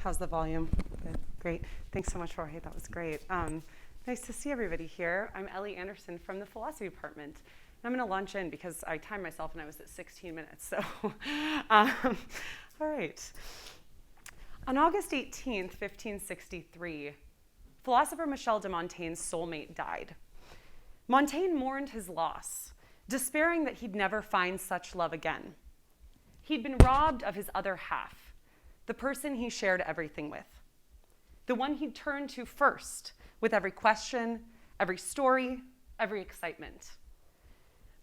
How's the volume? Good. Great. Thanks so much, Jorge. That was great. Nice to see everybody here. I'm Ellie Anderson from the philosophy department. And I'm going to launch in because I timed myself and I was at 16 minutes. So, all right. On August 18th, 1563, philosopher Michel de Montaigne's soulmate died. Montaigne mourned his loss, despairing that he'd never find such love again. He'd been robbed of his other half, the person he shared everything with, the one he'd turned to first with every question, every story, every excitement.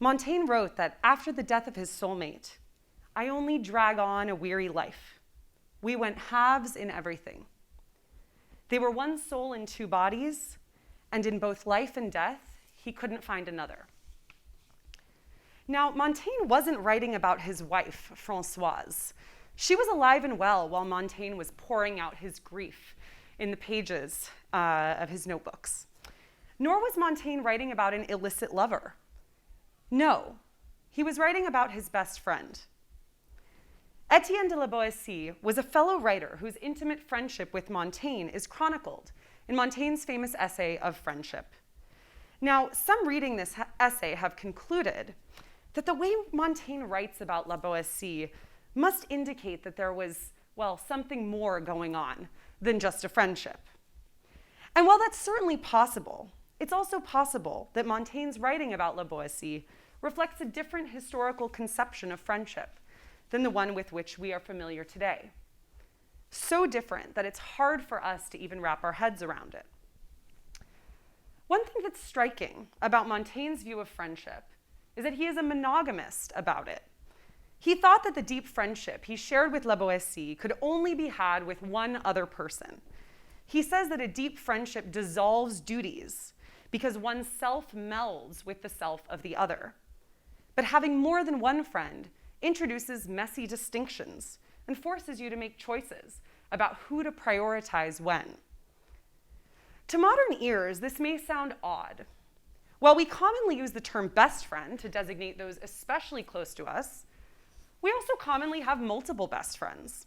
Montaigne wrote that after the death of his soulmate, I only drag on a weary life. We went halves in everything. They were one soul in two bodies, and in both life and death, he couldn't find another. Now, Montaigne wasn't writing about his wife, Françoise. She was alive and well while Montaigne was pouring out his grief in the pages of his notebooks. Nor was Montaigne writing about an illicit lover. No, he was writing about his best friend. Etienne de la Boétie was a fellow writer whose intimate friendship with Montaigne is chronicled in Montaigne's famous essay of Friendship. Now, some reading this essay have concluded that the way Montaigne writes about la Boétie must indicate that there was, well, something more going on than just a friendship. And while that's certainly possible, it's also possible that Montaigne's writing about la Boétie reflects a different historical conception of friendship than the one with which we are familiar today. So different that it's hard for us to even wrap our heads around it. One thing that's striking about Montaigne's view of friendship is that he is a monogamist about it. He thought that the deep friendship he shared with la Boétie could only be had with one other person. He says that a deep friendship dissolves duties because one's self melds with the self of the other. But having more than one friend introduces messy distinctions and forces you to make choices about who to prioritize when. To modern ears, this may sound odd. While we commonly use the term best friend to designate those especially close to us, we also commonly have multiple best friends.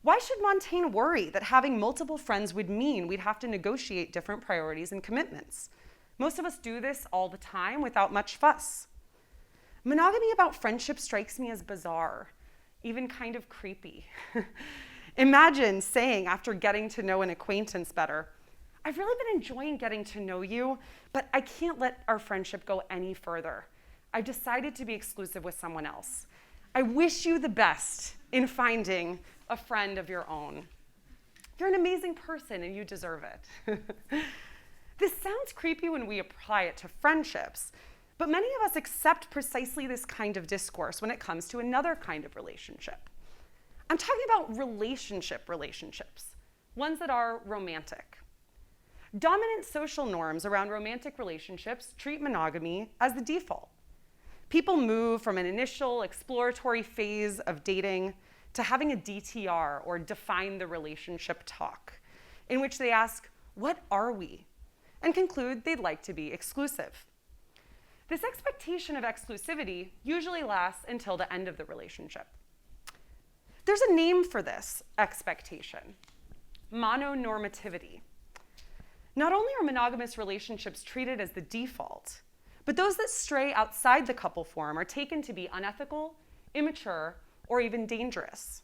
Why should Montaigne worry that having multiple friends would mean we'd have to negotiate different priorities and commitments? Most of us do this all the time without much fuss. Monogamy about friendship strikes me as bizarre, even kind of creepy. Imagine saying, after getting to know an acquaintance better, I've really been enjoying getting to know you, but I can't let our friendship go any further. I've decided to be exclusive with someone else. I wish you the best in finding a friend of your own. You're an amazing person and you deserve it. This sounds creepy when we apply it to friendships, but many of us accept precisely this kind of discourse when it comes to another kind of relationship. I'm talking about relationships, ones that are romantic. Dominant social norms around romantic relationships treat monogamy as the default. People move from an initial exploratory phase of dating to having a DTR, or define the relationship talk, in which they ask, what are we? And conclude they'd like to be exclusive. This expectation of exclusivity usually lasts until the end of the relationship. There's a name for this expectation: mononormativity. Not only are monogamous relationships treated as the default, but those that stray outside the couple form are taken to be unethical, immature, or even dangerous.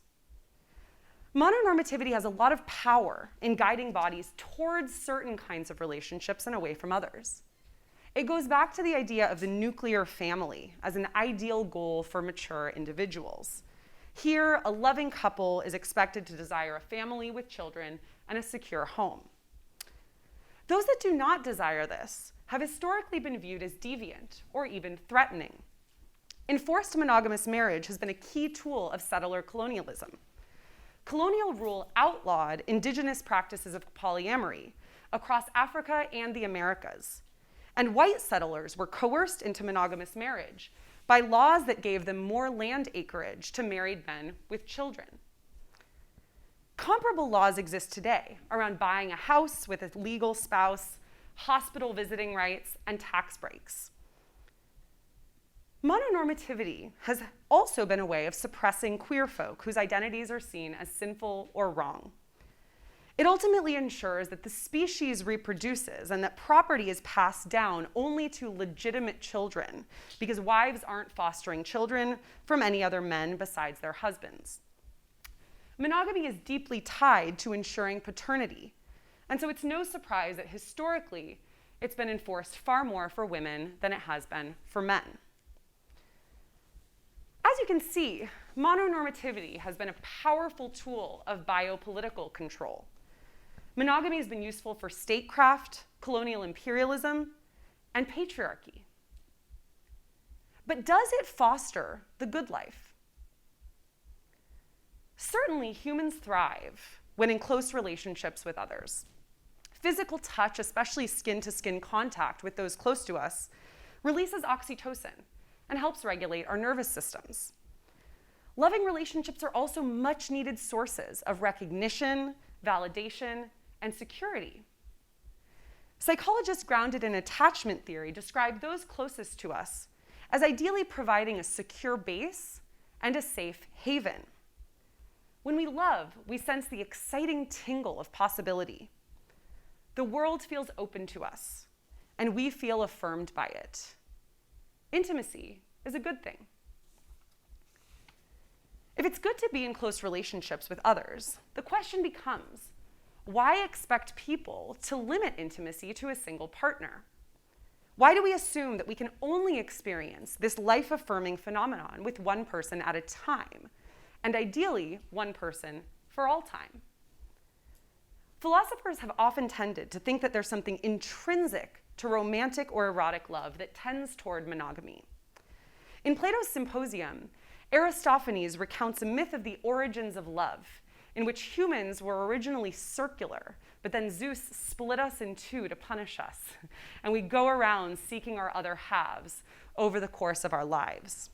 Mononormativity has a lot of power in guiding bodies towards certain kinds of relationships and away from others. It goes back to the idea of the nuclear family as an ideal goal for mature individuals. Here, a loving couple is expected to desire a family with children and a secure home. Those that do not desire this have historically been viewed as deviant or even threatening. Enforced monogamous marriage has been a key tool of settler colonialism. Colonial rule outlawed indigenous practices of polyamory across Africa and the Americas, and white settlers were coerced into monogamous marriage by laws that gave them more land acreage to married men with children. Comparable laws exist today around buying a house with a legal spouse, hospital visiting rights, and tax breaks. Mononormativity has also been a way of suppressing queer folk whose identities are seen as sinful or wrong. It ultimately ensures that the species reproduces and that property is passed down only to legitimate children, because wives aren't fostering children from any other men besides their husbands. Monogamy is deeply tied to ensuring paternity, and so it's no surprise that historically it's been enforced far more for women than it has been for men. As you can see, mononormativity has been a powerful tool of biopolitical control. Monogamy has been useful for statecraft, colonial imperialism, and patriarchy. But does it foster the good life? Certainly, humans thrive when in close relationships with others. Physical touch, especially skin-to-skin contact with those close to us, releases oxytocin and helps regulate our nervous systems. Loving relationships are also much-needed sources of recognition, validation, and security. Psychologists grounded in attachment theory describe those closest to us as ideally providing a secure base and a safe haven. When we love, we sense the exciting tingle of possibility. The world feels open to us, and we feel affirmed by it. Intimacy is a good thing. If it's good to be in close relationships with others, the question becomes, why expect people to limit intimacy to a single partner? Why do we assume that we can only experience this life-affirming phenomenon with one person at a time, and ideally one person for all time? Philosophers have often tended to think that there's something intrinsic to romantic or erotic love that tends toward monogamy. In Plato's Symposium, Aristophanes recounts a myth of the origins of love, in which humans were originally circular, but then Zeus split us in two to punish us, and we go around seeking our other halves over the course of our lives.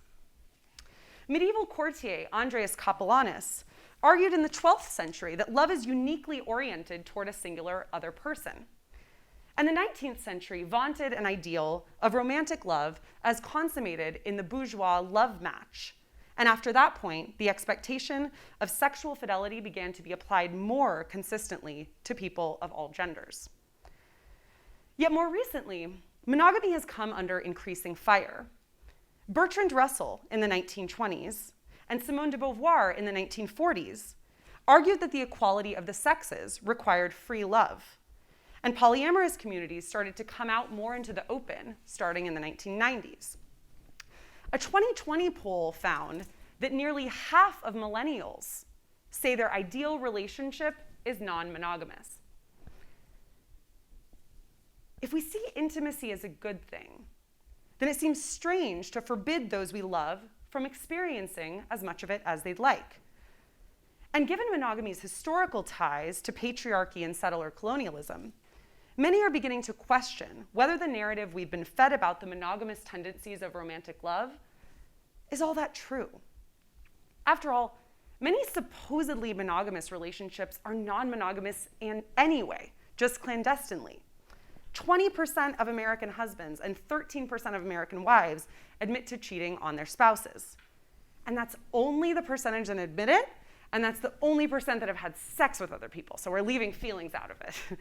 Medieval courtier Andreas Capellanus argued in the 12th century that love is uniquely oriented toward a singular other person. And the 19th century vaunted an ideal of romantic love as consummated in the bourgeois love match. And after that point, the expectation of sexual fidelity began to be applied more consistently to people of all genders. Yet more recently, monogamy has come under increasing fire. Bertrand Russell in the 1920s and Simone de Beauvoir in the 1940s argued that the equality of the sexes required free love. And polyamorous communities started to come out more into the open starting in the 1990s. A 2020 poll found that nearly half of millennials say their ideal relationship is non-monogamous. If we see intimacy as a good thing, then it seems strange to forbid those we love from experiencing as much of it as they'd like. And given monogamy's historical ties to patriarchy and settler colonialism, many are beginning to question whether the narrative we've been fed about the monogamous tendencies of romantic love is all that true. After all, many supposedly monogamous relationships are non-monogamous anyway, just clandestinely. 20% of American husbands and 13% of American wives admit to cheating on their spouses. And that's only the percentage that admit it, and that's the only percent that have had sex with other people. So we're leaving feelings out of it.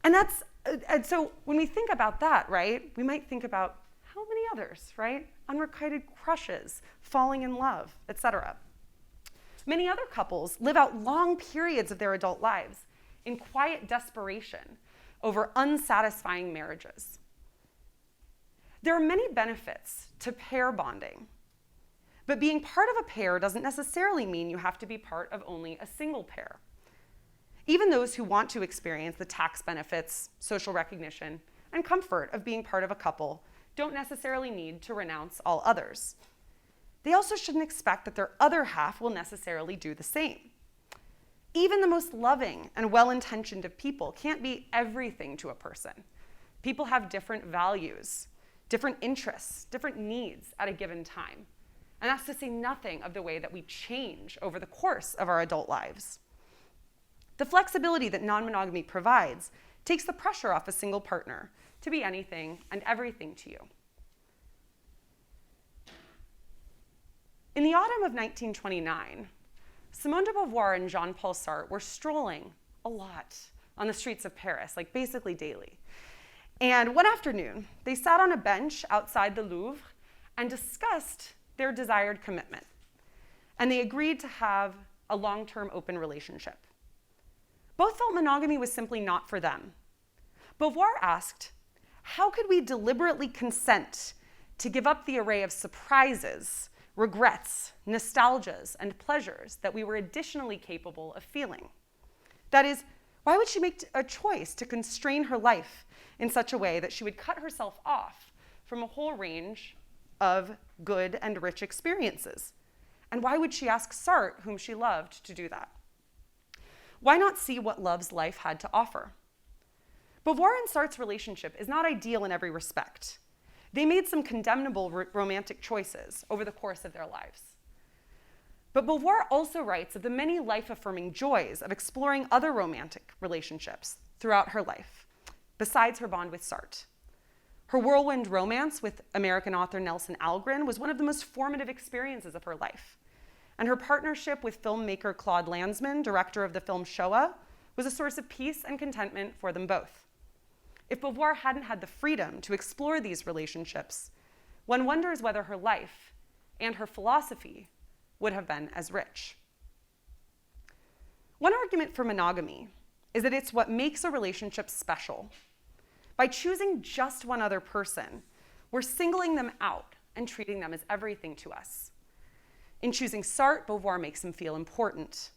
And so when we think about that, right, we might think about how many others, right? Unrequited crushes, falling in love, etc. Many other couples live out long periods of their adult lives in quiet desperation over unsatisfying marriages. There are many benefits to pair bonding, but being part of a pair doesn't necessarily mean you have to be part of only a single pair. Even those who want to experience the tax benefits, social recognition, and comfort of being part of a couple don't necessarily need to renounce all others. They also shouldn't expect that their other half will necessarily do the same. Even the most loving and well-intentioned of people can't be everything to a person. People have different values, different interests, different needs at a given time. And that's to say nothing of the way that we change over the course of our adult lives. The flexibility that non-monogamy provides takes the pressure off a single partner to be anything and everything to you. In the autumn of 1929, Simone de Beauvoir and Jean-Paul Sartre were strolling a lot on the streets of Paris, like basically daily. And one afternoon, they sat on a bench outside the Louvre and discussed their desired commitment. And they agreed to have a long-term open relationship. Both felt monogamy was simply not for them. Beauvoir asked, how could we deliberately consent to give up the array of surprises, regrets, nostalgias, and pleasures that we were additionally capable of feeling? That is, why would she make a choice to constrain her life in such a way that she would cut herself off from a whole range of good and rich experiences? And why would she ask Sartre, whom she loved, to do that? Why not see what love's life had to offer? Beauvoir and Sartre's relationship is not ideal in every respect. They made some condemnable romantic choices over the course of their lives. But Beauvoir also writes of the many life-affirming joys of exploring other romantic relationships throughout her life, besides her bond with Sartre. Her whirlwind romance with American author Nelson Algren was one of the most formative experiences of her life. And her partnership with filmmaker Claude Lanzmann, director of the film Shoah, was a source of peace and contentment for them both. If Beauvoir hadn't had the freedom to explore these relationships, one wonders whether her life and her philosophy would have been as rich. One argument for monogamy is that it's what makes a relationship special. By choosing just one other person, we're singling them out and treating them as everything to us. In choosing Sartre, Beauvoir makes him feel important.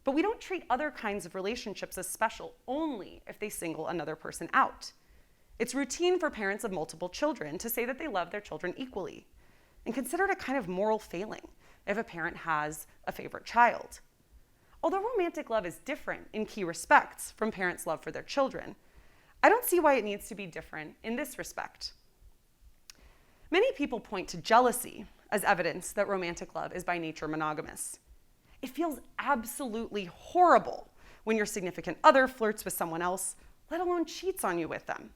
But we don't treat other kinds of relationships as special only if they single another person out. It's routine for parents of multiple children to say that they love their children equally, and consider it a kind of moral failing if a parent has a favorite child. Although romantic love is different in key respects from parents' love for their children, I don't see why it needs to be different in this respect. Many people point to jealousy as evidence that romantic love is by nature monogamous. It feels absolutely horrible when your significant other flirts with someone else, let alone cheats on you with them.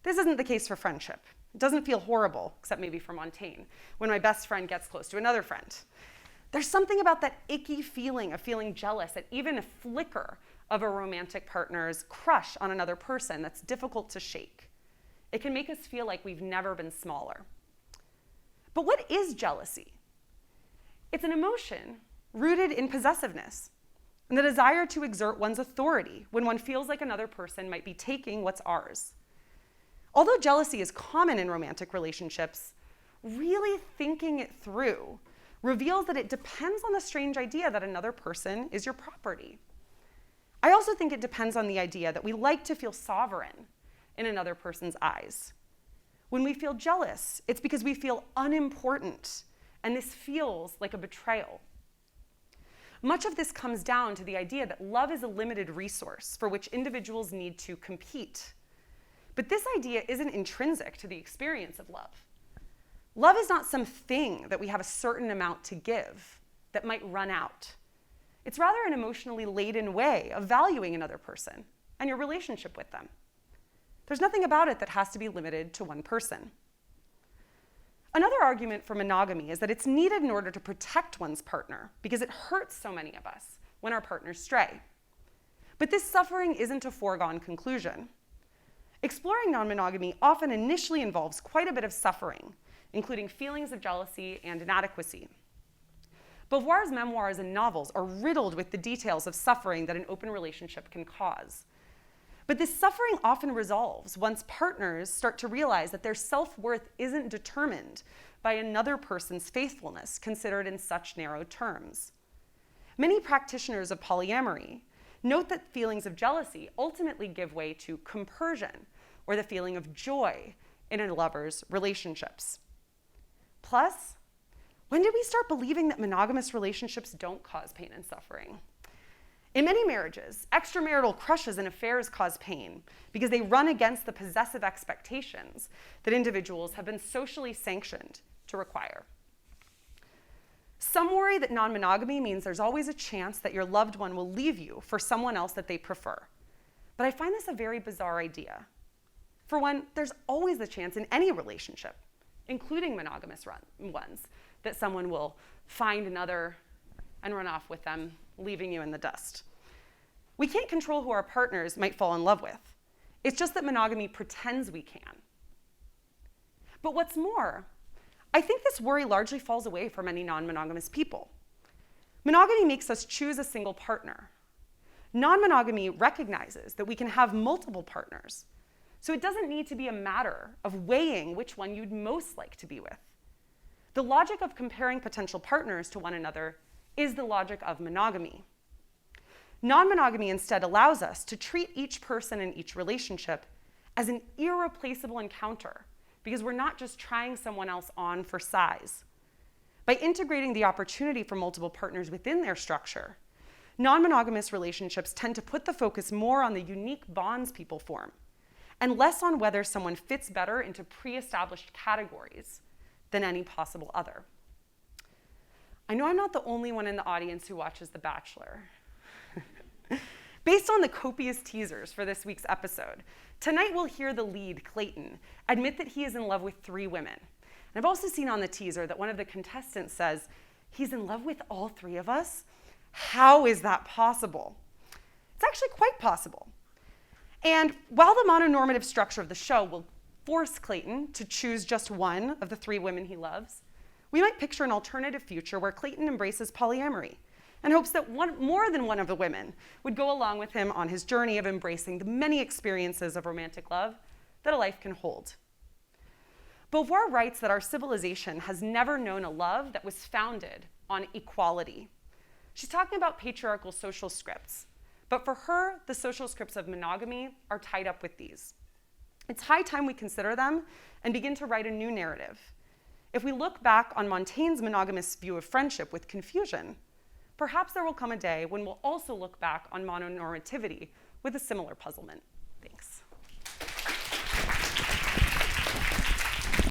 This isn't the case for friendship. It doesn't feel horrible, except maybe for Montaigne, when my best friend gets close to another friend. There's something about that icky feeling of feeling jealous at even a flicker of a romantic partner's crush on another person that's difficult to shake. It can make us feel like we've never been smaller. But what is jealousy? It's an emotion rooted in possessiveness and the desire to exert one's authority when one feels like another person might be taking what's ours. Although jealousy is common in romantic relationships, really thinking it through reveals that it depends on the strange idea that another person is your property. I also think it depends on the idea that we like to feel sovereign in another person's eyes. When we feel jealous, it's because we feel unimportant, and this feels like a betrayal. Much of this comes down to the idea that love is a limited resource for which individuals need to compete. But this idea isn't intrinsic to the experience of love. Love is not something that we have a certain amount to give that might run out. It's rather an emotionally laden way of valuing another person and your relationship with them. There's nothing about it that has to be limited to one person. Another argument for monogamy is that it's needed in order to protect one's partner because it hurts so many of us when our partners stray. But this suffering isn't a foregone conclusion. Exploring non-monogamy often initially involves quite a bit of suffering, including feelings of jealousy and inadequacy. Beauvoir's memoirs and novels are riddled with the details of suffering that an open relationship can cause. But this suffering often resolves once partners start to realize that their self-worth isn't determined by another person's faithfulness considered in such narrow terms. Many practitioners of polyamory note that feelings of jealousy ultimately give way to compersion, or the feeling of joy in a lover's relationships. Plus, when did we start believing that monogamous relationships don't cause pain and suffering? In many marriages, extramarital crushes and affairs cause pain because they run against the possessive expectations that individuals have been socially sanctioned to require. Some worry that non-monogamy means there's always a chance that your loved one will leave you for someone else that they prefer. But I find this a very bizarre idea. For one, there's always the chance in any relationship, including monogamous ones, that someone will find another and run off with them, leaving you in the dust. We can't control who our partners might fall in love with. It's just that monogamy pretends we can. But what's more, I think this worry largely falls away for many non-monogamous people. Monogamy makes us choose a single partner. Non-monogamy recognizes that we can have multiple partners, so it doesn't need to be a matter of weighing which one you'd most like to be with. The logic of comparing potential partners to one another is the logic of monogamy. Non-monogamy instead allows us to treat each person in each relationship as an irreplaceable encounter, because we're not just trying someone else on for size. By integrating the opportunity for multiple partners within their structure, non-monogamous relationships tend to put the focus more on the unique bonds people form, and less on whether someone fits better into pre-established categories than any possible other. I know I'm not the only one in the audience who watches The Bachelor. Based on the copious teasers for this week's episode, tonight we'll hear the lead, Clayton, admit that he is in love with 3 women. And I've also seen on the teaser that one of the contestants says, "He's in love with all 3 of us? How is that possible?" It's actually quite possible. And while the mononormative structure of the show will force Clayton to choose just one of the 3 women he loves, we might picture an alternative future where Clayton embraces polyamory and hopes that more than one of the women would go along with him on his journey of embracing the many experiences of romantic love that a life can hold. Beauvoir writes that our civilization has never known a love that was founded on equality. She's talking about patriarchal social scripts, but for her, the social scripts of monogamy are tied up with these. It's high time we consider them and begin to write a new narrative. If we look back on Montaigne's monogamous view of friendship with confusion, perhaps there will come a day when we'll also look back on mononormativity with a similar puzzlement. Thanks.